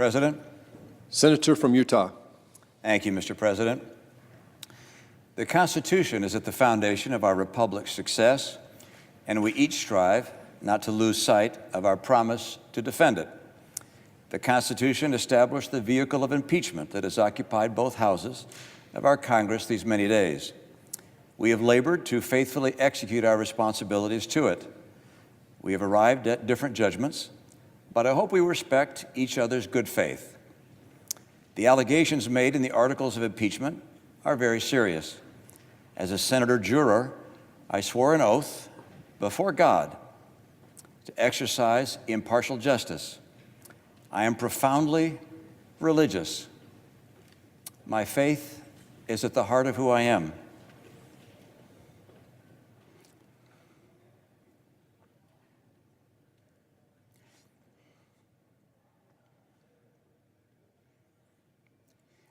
President. Senator from Utah. Thank you, Mr. President. The Constitution is at the foundation of our republic's success, and we each strive not to lose sight of our promise to defend it. The Constitution established the vehicle of impeachment that has occupied both houses of our Congress these many days. We have labored to faithfully execute our responsibilities to it. We have arrived at different judgments, but I hope we respect each other's good faith. The allegations made in the articles of impeachment are very serious. As a senator juror, I swore an oath before God to exercise impartial justice. I am profoundly religious. My faith is at the heart of who I am.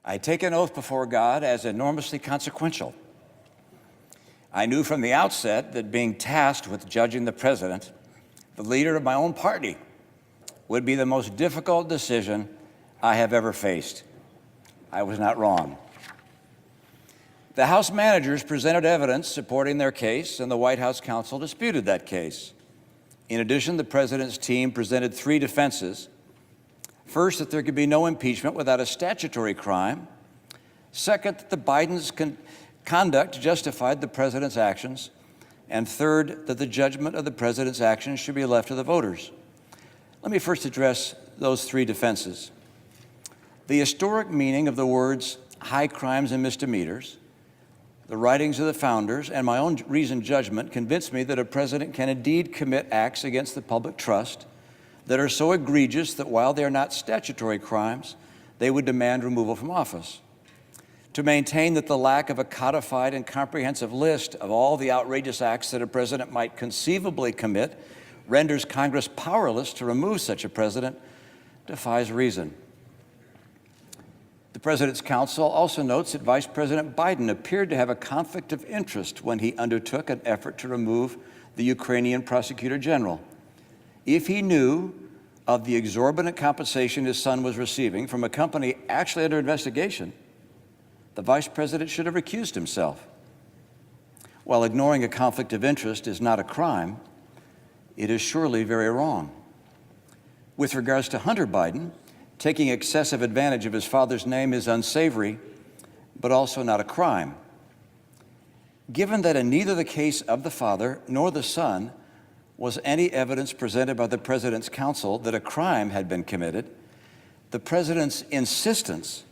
I take an oath before God as enormously consequential. I knew from the outset that being tasked with judging the president, the leader of my own party, would be the most difficult decision I have ever faced. I was not wrong. The House managers presented evidence supporting their case, and the White House counsel disputed that case. In addition, the president's team presented three defenses. First, that there could be no impeachment without a statutory crime. Second, that the Biden's conduct justified the president's actions. And third, that the judgment of the president's actions should be left to the voters. Let me first address those three defenses. The historic meaning of the words high crimes and misdemeanors, the writings of the founders, and my own reasoned judgment convinced me that a president can indeed commit acts against the public trust that are so egregious that while they are not statutory crimes, they would demand removal from office. To maintain that the lack of a codified and comprehensive list of all the outrageous acts that a president might conceivably commit renders Congress powerless to remove such a president defies reason. The President's counsel also notes that Vice President Biden appeared to have a conflict of interest when he undertook an effort to remove the Ukrainian prosecutor general. If he knew of the exorbitant compensation his son was receiving from a company actually under investigation, the vice president should have recused himself. While ignoring a conflict of interest is not a crime, it is surely very wrong. With regards to Hunter Biden, taking excessive advantage of his father's name is unsavory, but also not a crime. Given that in neither the case of the father nor the son was any evidence presented by the president's counsel that a crime had been committed, the president's insistence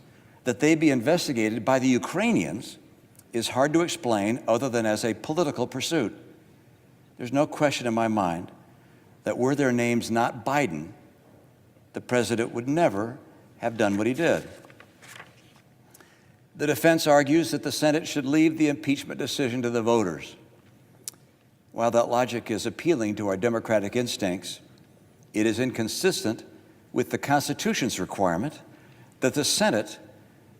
that they be investigated by the Ukrainians is hard to explain other than as a political pursuit. There's no question in my mind that were their names not Biden, the president would never have done what he did. The defense argues that the Senate should leave the impeachment decision to the voters. While that logic is appealing to our democratic instincts, it is inconsistent with the Constitution's requirement that the Senate,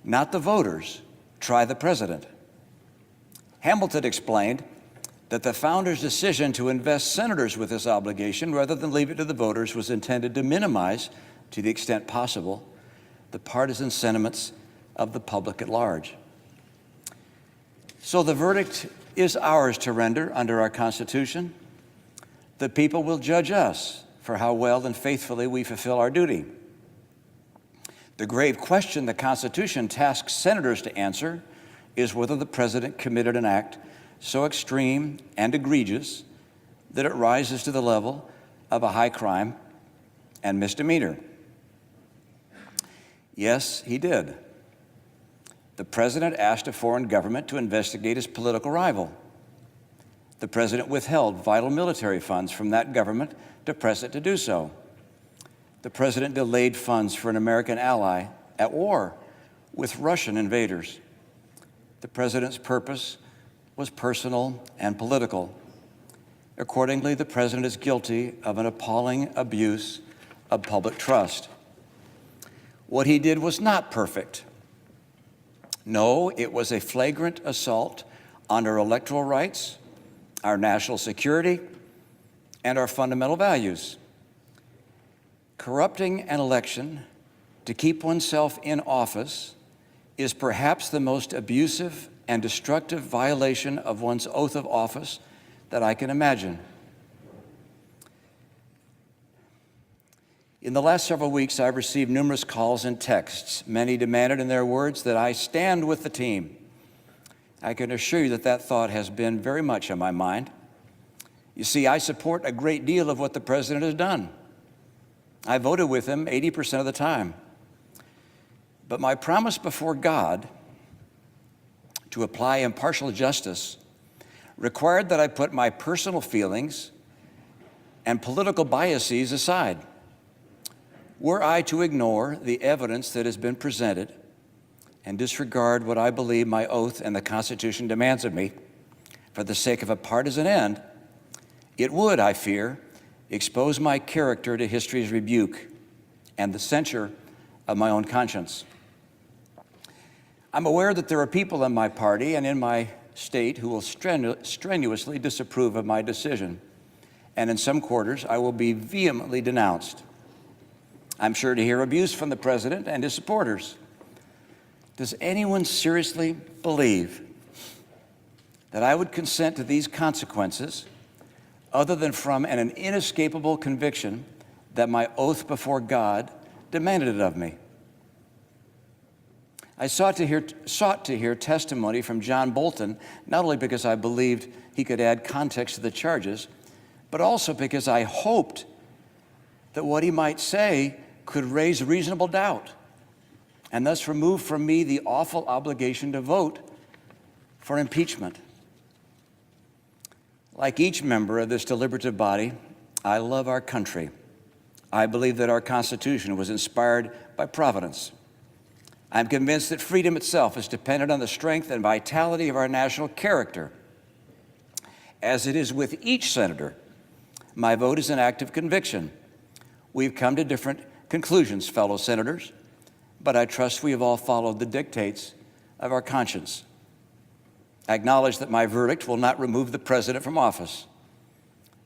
not the voters, try the president. Hamilton explained that the founders' decision to invest senators with this obligation rather than leave it to the voters was intended to minimize, to the extent possible, the partisan sentiments of the public at large. So the verdict is ours to render under our Constitution. The people will judge us for how well and faithfully we fulfill our duty. The grave question the Constitution tasks senators to answer is whether the president committed an act so extreme and egregious that it rises to the level of a high crime and misdemeanor. Yes, he did. The president asked a foreign government to investigate his political rival. The president withheld vital military funds from that government to press it to do so. The president delayed funds for an American ally at war with Russian invaders. The president's purpose was personal and political. Accordingly, the president is guilty of an appalling abuse of public trust. What he did was not perfect. No, it was a flagrant assault on our electoral rights, our national security, and our fundamental values. Corrupting an election to keep oneself in office is perhaps the most abusive and destructive violation of one's oath of office that I can imagine. In the last several weeks, I've received numerous calls and texts. Many demanded in their words that I stand with the team. I can assure you that that thought has been very much on my mind. You see, I support a great deal of what the president has done. I voted with him 80% of the time. But my promise before God to apply impartial justice required that I put my personal feelings and political biases aside. Were I to ignore the evidence that has been presented and disregard what I believe my oath and the Constitution demands of me for the sake of a partisan end, it would, I fear, expose my character to history's rebuke and the censure of my own conscience. I'm aware that there are people in my party and in my state who will strenuously disapprove of my decision, and in some quarters I will be vehemently denounced. I'm sure to hear abuse from the president and his supporters. Does anyone seriously believe that I would consent to these consequences other than from an inescapable conviction that my oath before God demanded it of me? I sought to hear testimony from John Bolton, not only because I believed he could add context to the charges, but also because I hoped that what he might say could raise reasonable doubt and thus remove from me the awful obligation to vote for impeachment. Like each member of this deliberative body, I love our country. I believe that our Constitution was inspired by Providence. I'm convinced that freedom itself is dependent on the strength and vitality of our national character. As it is with each senator, my vote is an act of conviction. We've come to different conclusions, fellow senators, but I trust we have all followed the dictates of our conscience. I acknowledge that my verdict will not remove the president from office.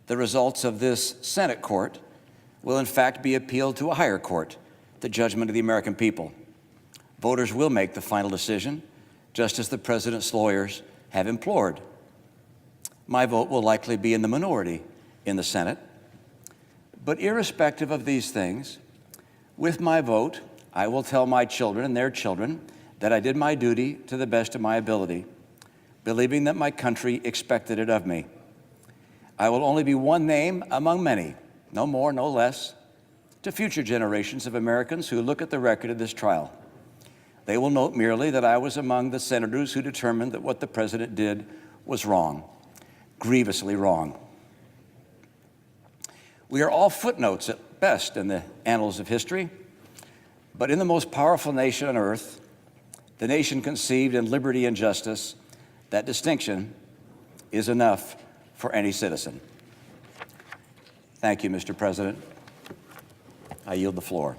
The results of this Senate court will in fact be appealed to a higher court, the judgment of the American people. Voters will make the final decision, just as the president's lawyers have implored. My vote will likely be in the minority in the Senate, but irrespective of these things, with my vote, I will tell my children and their children that I did my duty to the best of my ability, believing that my country expected it of me. I will only be one name among many, no more, no less, to future generations of Americans who look at the record of this trial. They will note merely that I was among the senators who determined that what the president did was wrong, grievously wrong. We are all footnotes at best in the annals of history, but in the most powerful nation on earth, the nation conceived in liberty and justice, that distinction is enough for any citizen. Thank you, Mr. President. I yield the floor.